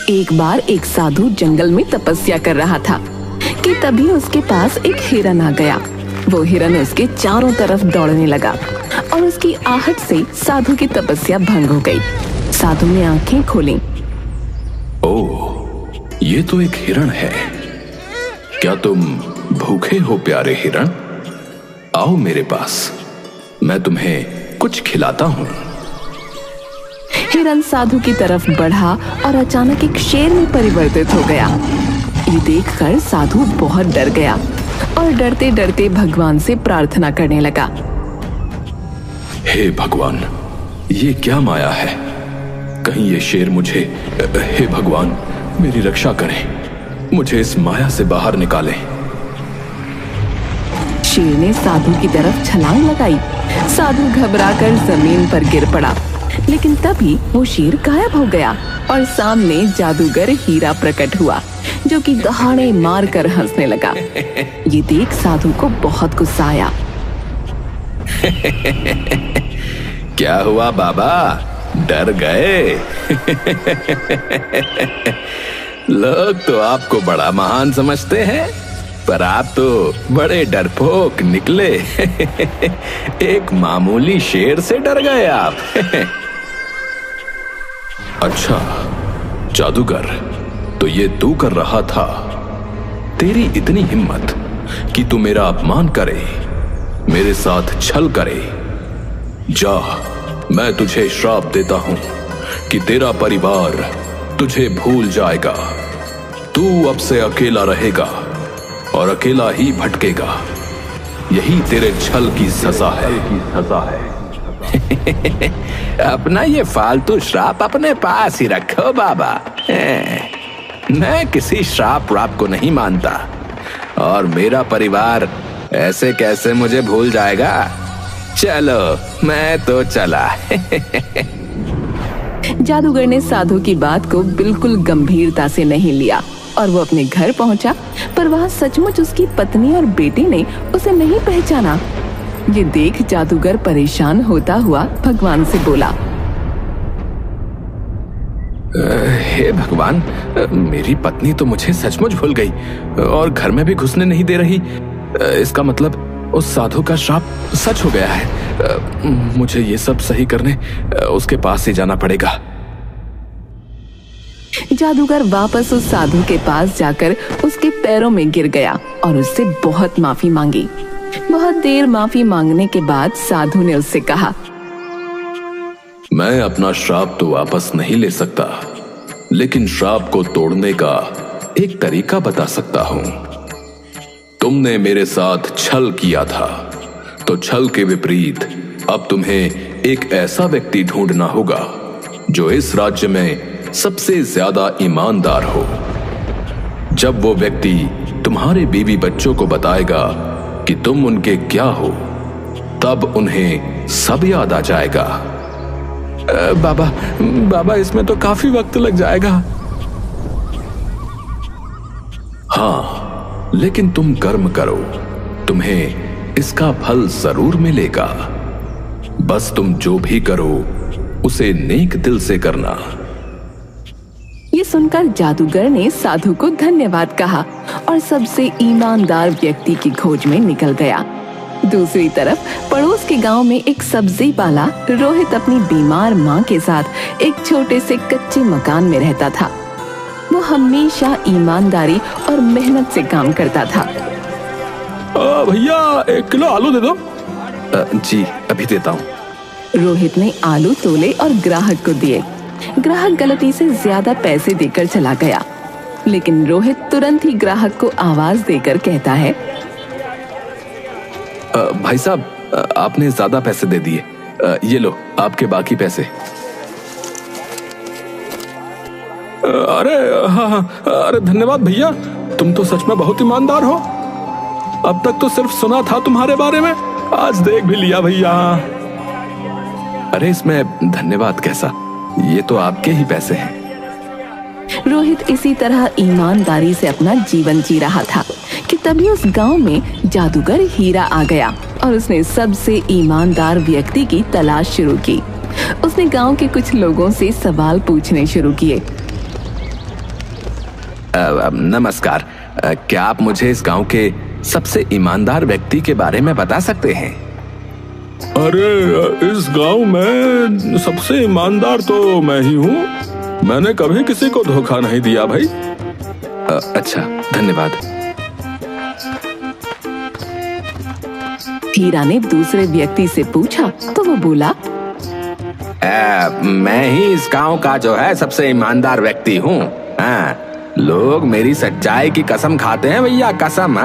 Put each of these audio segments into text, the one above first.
एक बार एक साधु जंगल में तपस्या कर रहा था कि तभी उसके पास एक हिरन आ गया। वो हिरन उसके चारों तरफ दौड़ने लगा और उसकी आहट से साधु की तपस्या भंग हो गई। साधु ने आंखें खोली। ओह, ये तो एक हिरण है। क्या तुम भूखे हो प्यारे हिरण? आओ मेरे पास, मैं तुम्हें कुछ खिलाता हूँ। हिरन साधु की तरफ बढ़ा और अचानक एक शेर में परिवर्तित हो गया। ये देखकर साधु बहुत डर गया और डरते डरते भगवान से प्रार्थना करने लगा। हे भगवान, ये क्या माया है? कहीं ये शेर मुझे, हे भगवान मेरी रक्षा करें, मुझे इस माया से बाहर निकालें। शेर ने साधु की तरफ छलांग लगाई। साधु घबराकर जमीन पर गिर पड़ा, लेकिन तभी वो शेर गायब हो गया और सामने जादूगर हीरा प्रकट हुआ, जो कि दहाड़े मारकर हंसने लगा। ये देख साधु को बहुत गुस्सा आया। क्या हुआ बाबा, डर गए? लोग तो आपको बड़ा महान समझते हैं, पर आप तो बड़े डरपोक निकले। एक मामूली शेर से डर गए आप। अच्छा जादूगर, तो ये तू कर रहा था? तेरी इतनी हिम्मत कि तू मेरा अपमान करे, मेरे साथ छल करे। जा, मैं तुझे श्राप देता हूं कि तेरा परिवार तुझे भूल जाएगा। तू अब से अकेला रहेगा और अकेला ही भटकेगा। यही तेरे छल की सजा है। अपना ये फालतू श्राप अपने पास ही रखो बाबा। मैं किसी श्राप वाप को नहीं मानता, और मेरा परिवार ऐसे कैसे मुझे भूल जाएगा। चलो मैं तो चला। जादूगर ने साधु की बात को बिल्कुल गंभीरता से नहीं लिया और वो अपने घर पहुंचा, पर वहां सचमुच उसकी पत्नी और बेटी ने उसे नहीं पहचाना। ये देख जादूगर परेशान होता हुआ भगवान से बोला। हे भगवान, मेरी पत्नी तो मुझे सचमुच भूल गई और घर में भी घुसने नहीं दे रही। इसका मतलब उस साधु का श्राप सच हो गया है। मुझे ये सब सही करने उसके पास ही जाना पड़ेगा। जादूगर वापस उस साधु के पास जाकर उसके पैरों में गिर गया और उससे बहुत माफी मांगी। बहुत देर माफी मांगने के बाद साधु ने उससे कहा, मैं अपना श्राप तो वापस नहीं ले सकता, लेकिन श्राप को तोड़ने का एक तरीका बता सकता हूं। तुमने मेरे साथ छल किया था, तो छल के विपरीत अब तुम्हें एक ऐसा व्यक्ति ढूंढना होगा जो इस राज्य में सबसे ज्यादा ईमानदार हो। जब वो व्यक्ति तुम्हारे बीवी बच्चों को बताएगा कि तुम उनके क्या हो, तब उन्हें सब याद आ जाएगा। बाबा इसमें तो काफी वक्त लग जाएगा। हाँ, लेकिन तुम कर्म करो, तुम्हें इसका फल जरूर मिलेगा। बस तुम जो भी करो उसे नेक दिल से करना। ये सुनकर जादूगर ने साधु को धन्यवाद कहा और सबसे ईमानदार व्यक्ति की खोज में निकल गया। दूसरी तरफ पड़ोस के गांव में एक सब्जी वाला रोहित अपनी बीमार मां के साथ एक छोटे से कच्चे मकान में रहता था। वो हमेशा ईमानदारी और मेहनत से काम करता था। भैया 1 किलो आलू दे दो। जी अभी देता हूँ। रोहित ने आलू तोले और ग्राहक को दिए। ग्राहक गलती से ज्यादा पैसे देकर चला गया, लेकिन रोहित तुरंत ही ग्राहक को आवाज देकर कहता है, भाई साहब, आपने ज्यादा पैसे दे दिए। ये लो आपके बाकी पैसे। अरे धन्यवाद भैया, तुम तो सच में बहुत ईमानदार हो। अब तक तो सिर्फ सुना था तुम्हारे बारे में, आज देख भी लिया भैया। अरे इसमें धन्यवाद कैसा, ये तो आपके ही पैसे हैं। रोहित इसी तरह ईमानदारी से अपना जीवन जी रहा था कि तभी उस गांव में जादूगर हीरा आ गया और उसने सबसे ईमानदार व्यक्ति की तलाश शुरू की। उसने गांव के कुछ लोगों से सवाल पूछने शुरू किए। नमस्कार। क्या आप मुझे इस गांव के सबसे ईमानदार व्यक्ति के बारे में बता सकते हैं? अरे, इस गांव में सबसे ईमानदार तो मैं ही हूँ। मैंने कभी किसी को धोखा नहीं दिया भाई। अच्छा, धन्यवाद। हीरा ने दूसरे व्यक्ति से पूछा तो वो बोला, मैं ही इस गांव का जो है सबसे ईमानदार व्यक्ति हूँ। लोग मेरी सच्चाई की कसम खाते हैं भैया, कसम।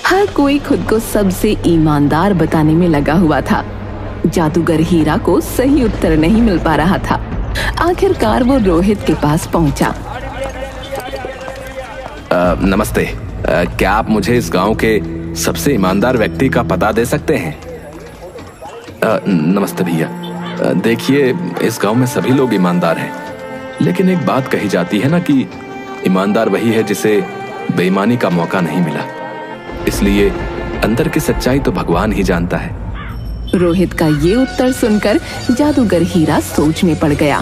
हर कोई खुद को सबसे ईमानदार बताने में लगा हुआ था। जादूगर हीरा को सही उत्तर नहीं मिल पा रहा था। आखिरकार वो रोहित के पास पहुंचा। नमस्ते। क्या आप मुझे इस गांव के सबसे ईमानदार व्यक्ति का पता दे सकते हैं? नमस्ते भैया। देखिए, इस गांव में सभी लोग ईमानदार हैं, लेकिन एक बात कही जाती है ना कि ईमानदार वही है जिसे बेईमानी का मौका नहीं मिला। इसलिए अंदर की सच्चाई तो भगवान ही जानता है। रोहित का ये उत्तर सुनकर जादूगर हीरा सोच में पड़ गया।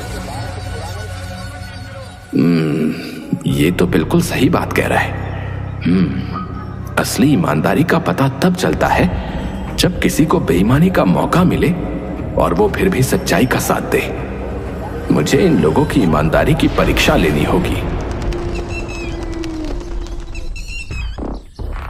ये तो बिल्कुल सही बात कह रहा है। असली ईमानदारी का पता तब चलता है जब किसी को बेईमानी का मौका मिले और वो फिर भी सच्चाई का साथ दे। मुझे इन लोगों की ईमानदारी की परीक्षा लेनी होगी।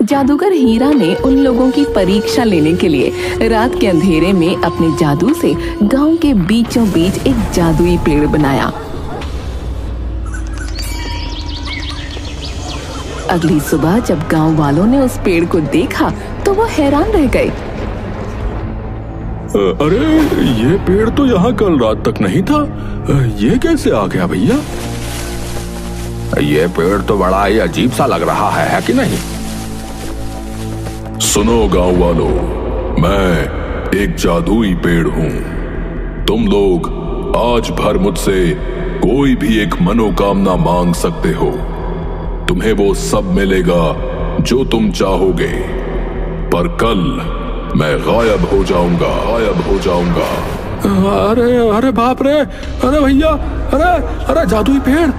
जादूगर हीरा ने उन लोगों की परीक्षा लेने के लिए रात के अंधेरे में अपने जादू से गांव के बीचों बीच एक जादुई पेड़ बनाया। अगली सुबह जब गांव वालों ने उस पेड़ को देखा तो वो हैरान रह गए। अरे, ये पेड़ तो यहाँ कल रात तक नहीं था। ये कैसे आ गया भैया? ये पेड़ तो बड़ा ही अजीब सा लग रहा है कि नहीं? सुनो गांव वालों, मैं एक जादुई पेड़ हूँ। तुम लोग आज भर मुझसे कोई भी एक मनोकामना मांग सकते हो। तुम्हें वो सब मिलेगा जो तुम चाहोगे, पर कल मैं गायब हो जाऊंगा। अरे बाप रे! अरे भैया, अरे जादुई पेड़!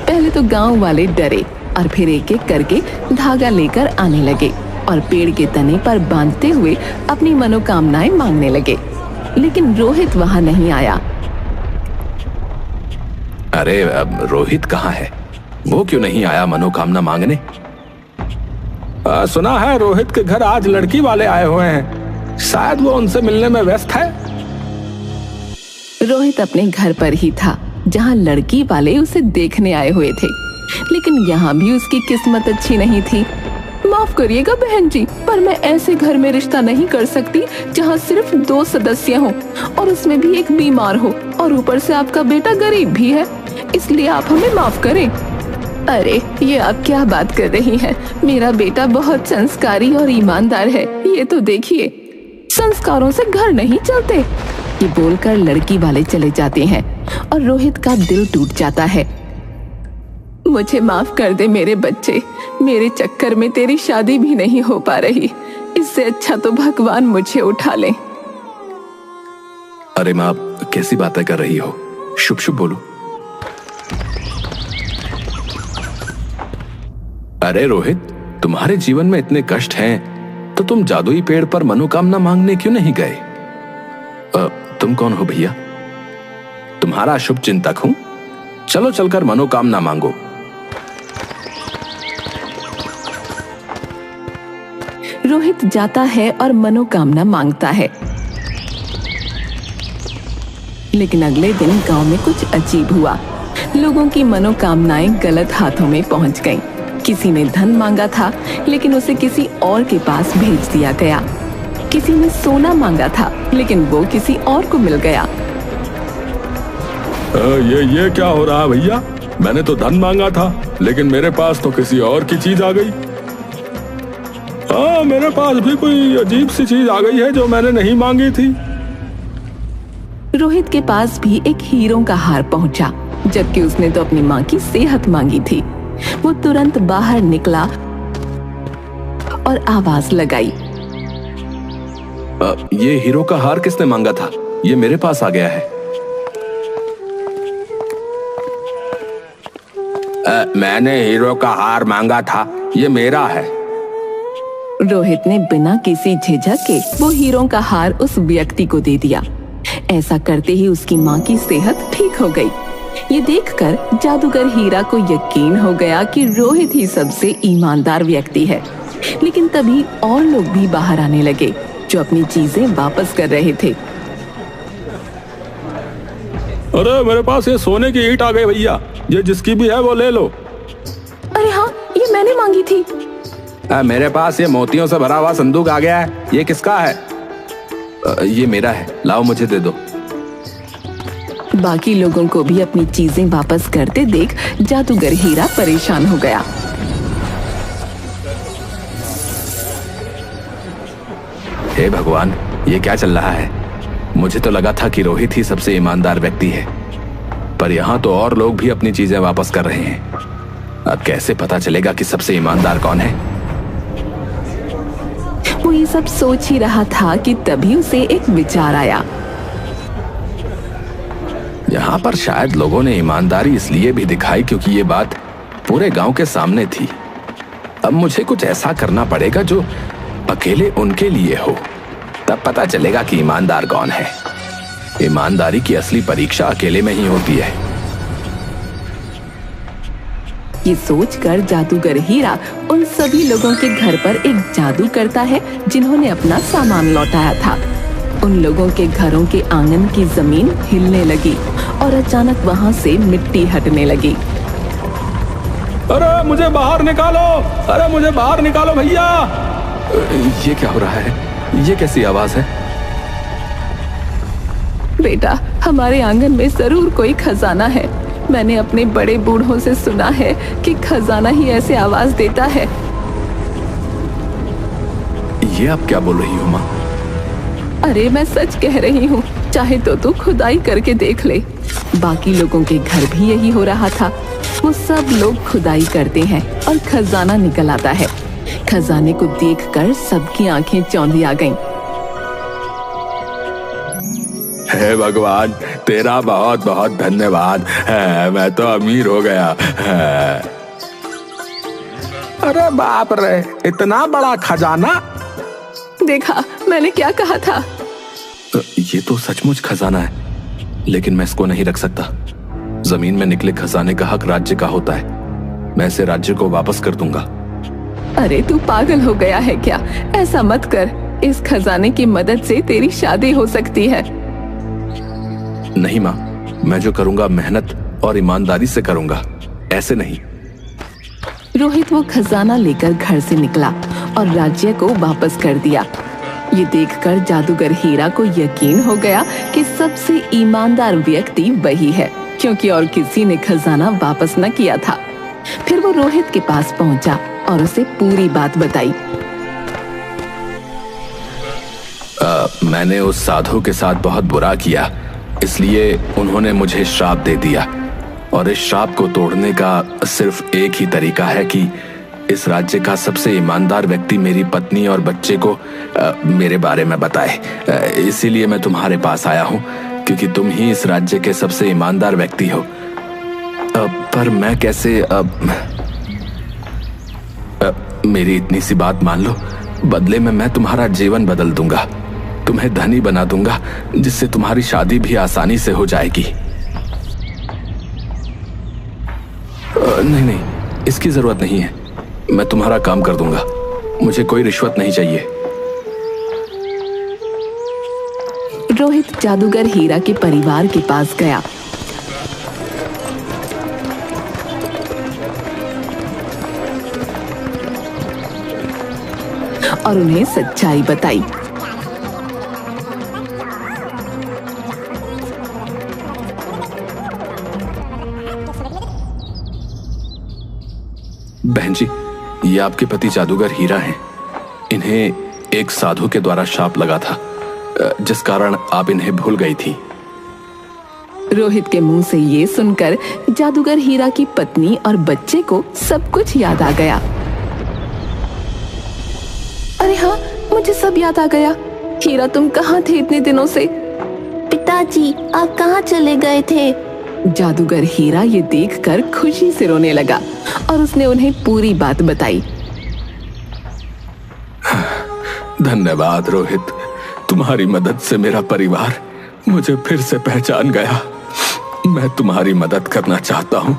पहले तो गांव वाले डरे और फिर एक एक करके धागा लेकर आने लगे और पेड़ के तने पर बांधते हुए अपनी मनोकामनाएं मांगने लगे। लेकिन रोहित वहां नहीं आया। अरे, अब रोहित कहाँ है? वो क्यों नहीं आया मनोकामना मांगने? सुना है रोहित के घर आज लड़की वाले आए हुए हैं। शायद वो उनसे मिलने में व्यस्त है। रोहित अपने घर पर ही था जहां लड़की वाले उसे देखने आए हुए थे, लेकिन यहाँ भी उसकी किस्मत अच्छी नहीं थी। माफ करिएगा बहन जी, पर मैं ऐसे घर में रिश्ता नहीं कर सकती जहाँ सिर्फ 2 सदस्य हों और उसमें भी एक बीमार हो और ऊपर से आपका बेटा गरीब भी है। इसलिए आप हमें माफ करें। अरे, ये आप क्या बात कर रही हैं? मेरा बेटा बहुत संस्कारी और ईमानदार है। ये तो देखिए, संस्कारों से घर नहीं चलते। ये बोलकर लड़की वाले चले जाते हैं और रोहित का दिल टूट जाता है। मुझे माफ कर दे मेरे बच्चे, मेरे चक्कर में तेरी शादी भी नहीं हो पा रही। इससे अच्छा तो भगवान मुझे उठा ले। अरे माँ, कैसी बातें कर रही हो? शुभ शुभ बोलो। अरे रोहित, तुम्हारे जीवन में इतने कष्ट हैं, तो तुम जादुई पेड़ पर मनोकामना मांगने क्यों नहीं गए? तुम कौन हो भैया? तुम्हारा शुभ चिंतक हूं। चलो चलकर मनोकामना मांगो। रोहित जाता है और मनोकामना मांगता है। लेकिन अगले दिन गांव में कुछ अजीब हुआ। लोगों की मनोकामनाएं गलत हाथों में पहुंच गईं। किसी ने धन मांगा था, लेकिन उसे किसी और के पास भेज दिया गया। किसी ने सोना मांगा था, लेकिन वो किसी और को मिल गया। ये क्या हो रहा है भैया? मैंने तो धन मांगा था, लेकिन मेरे पास तो किसी और की चीज आ गई। मेरे पास भी कोई अजीब सी चीज आ गई है जो मैंने नहीं मांगी थी। रोहित के पास भी एक हीरों का हार पहुंचा, जबकि उसने तो अपनी माँ की सेहत मांगी थी। वो तुरंत बाहर निकला और आवाज लगाई। ये हीरो का हार किसने मांगा था? ये मेरे पास आ गया है। मैंने हीरो का हार मांगा था, ये मेरा है। रोहित ने बिना किसी झिझक के वो हीरो का हार उस व्यक्ति को दे दिया। ऐसा करते ही उसकी माँ की सेहत ठीक हो गई। ये देखकर जादूगर हीरा को यकीन हो गया कि रोहित ही सबसे ईमानदार व्यक्ति है। लेकिन तभी और लोग भी बाहर आने लगे जो अपनी चीजें वापस कर रहे थे। अरे मेरे पास ये सोने की ईंट आ गई भैया, ये जिसकी भी है वो ले लो। अरे हाँ, ये मैंने मांगी थी। मेरे पास ये मोतियों से भरा हुआ संदूक आ गया है, ये किसका है? ये मेरा है, लाओ मुझे दे दो। बाकी लोगों को भी अपनी चीजें वापस करते देख जादूगर हीरा परेशान हो गया। हे भगवान, ये क्या चल रहा है? मुझे तो लगा था कि रोहित ही सबसे ईमानदार व्यक्ति है, पर यहाँ तो और लोग भी अपनी चीजें वापस कर रहे हैं। अब कैसे पता चलेगा कि सबसे ईमानदार कौन है? वो ये सब सोच ही रहा था कि तभी उसे एक विचार आया। यहाँ पर शायद लोगों ने ईमानदारी इसलिए भी दिखाई क्योंकि ये बात पूरे गांव के सामने थी। अब मुझे कुछ ऐसा करना पड़ेगा जो अकेले उनके लिए हो, तब पता चलेगा कि ईमानदार कौन है। ईमानदारी की असली परीक्षा अकेले में ही होती है। ये सोचकर जादूगर हीरा उन सभी लोगों के घर पर एक जादू करता है जिन्होंने अपना सामान लौटाया था। उन लोगों के घरों के आंगन की जमीन हिलने लगी और अचानक वहां से मिट्टी हटने लगी। अरे मुझे बाहर निकालो, अरे मुझे बाहर निकालो भैया। ये क्या हो रहा है? ये कैसी आवाज है? बेटा, हमारे आंगन में जरूर कोई खजाना है। मैंने अपने बड़े बूढ़ों से सुना है कि खजाना ही ऐसे आवाज देता है। ये आप क्या बोल रही हो माँ? अरे मैं सच कह रही हूँ, चाहे तो तू खुदाई करके देख ले। बाकी लोगों के घर भी यही हो रहा था। वो सब लोग खुदाई करते हैं और खजाना निकल आता है। खजाने को देखकर सबकी आंखें चौंधी आ गईं। हे भगवान, तेरा बहुत बहुत धन्यवाद है, मैं तो अमीर हो गया है। अरे बाप रे, इतना बड़ा खजाना! देखा, मैंने क्या कहा था। ये तो सचमुच खजाना है, लेकिन मैं इसको नहीं रख सकता। जमीन में निकले खजाने का हक राज्य का होता है। मैं इसे राज्य को वापस कर दूंगा। अरे तू पागल हो गया है क्या? ऐसा मत कर। इस खजाने की मदद से तेरी शादी हो सकती है। नहीं माँ, मैं जो करूंगा मेहनत और ईमानदारी से करूंगा, ऐसे नहीं। रोहित वो खजाना लेकर घर से निकला और राज्य को वापस कर दिया। ये देखकर जादूगर हीरा को यकीन हो गया कि सबसे ईमानदार व्यक्ति वही है, क्योंकि और किसी ने खजाना वापस न किया था। फिर वो रोहित के पास पहुंचा और उसे पूरी बात बताई। मैंने उस साधु के साथ बहुत बुरा किया, इसलिए उन्होंने मुझे श्राप दे दिया। और इस श्राप को तोड़ने का सिर्फ एक ही तरीका है कि इस राज्य का सबसे ईमानदार व्यक्ति मेरी पत्नी और बच्चे को मेरे बारे में बताए। इसीलिए मैं तुम्हारे पास आया हूँ, क्योंकि तुम ही इस राज्य के सबसे ईमानदार व्यक्ति हो। पर मैं कैसे? मेरी इतनी सी बात मान लो, बदले में मैं तुम्हारा जीवन बदल दूंगा। तुम्हें धनी बना दूंगा, जिससे तुम्हारी शादी भी आसानी से हो जाएगी। नहीं, इसकी जरूरत नहीं है। मैं तुम्हारा काम कर दूंगा। मुझे कोई रिश्वत नहीं चाहिए। रोहित जादूगर हीरा के परिवार के पास गया। और उन्हें सच्चाई बताई। बहन जी, ये आपके पति जादूगर हीरा हैं। इन्हें एक साधु के द्वारा शाप लगा था, जिस कारण आप इन्हें भूल गई थी। रोहित के मुंह से ये सुनकर जादूगर हीरा की पत्नी और बच्चे को सब कुछ याद आ गया। अरे हाँ, मुझे सब याद आ गया। हीरा, तुम कहाँ थे इतने दिनों से? पिताजी, आप कहाँ चले गए थे? जादूगर हीरा ये देखकर खुशी से रोने लगा और उसने उन्हें पूरी बात बताई। धन्यवाद रोहित, तुम्हारी मदद से मेरा परिवार मुझे फिर से पहचान गया। मैं तुम्हारी मदद करना चाहता हूँ,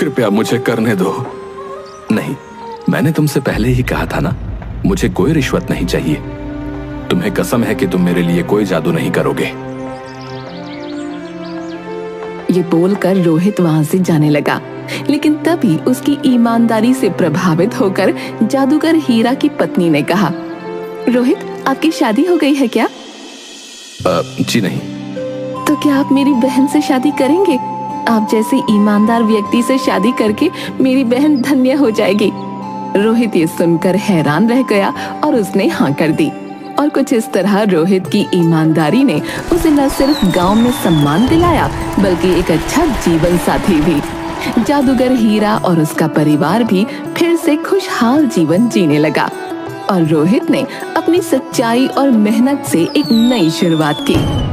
कृपया मुझे करने दो। नहीं, मैंने तुमसे पहले ही कहा था ना, मुझे कोई रिश्वत नहीं चाहिए। तुम्हें कसम है कि तुम मेरे लिए कोई जादू नहीं करोगे। ये बोलकर रोहित वहां से जाने लगा, लेकिन तभी उसकी ईमानदारी से प्रभावित होकर जादूगर हीरा की पत्नी ने कहा, रोहित, आपकी शादी हो गई है क्या? जी नहीं। तो क्या आप मेरी बहन से शादी करेंगे? आप जैसे ईमानदार व्यक्ति से शादी करके मेरी बहन धन्य हो जाएगी। रोहित ये सुनकर हैरान रह गया और उसने हाँ कर दी। और कुछ इस तरह रोहित की ईमानदारी ने उसे न सिर्फ गांव में सम्मान दिलाया, बल्कि एक अच्छा जीवन साथी भी। जादूगर हीरा और उसका परिवार भी फिर से खुशहाल जीवन जीने लगा और रोहित ने अपनी सच्चाई और मेहनत से एक नई शुरुआत की।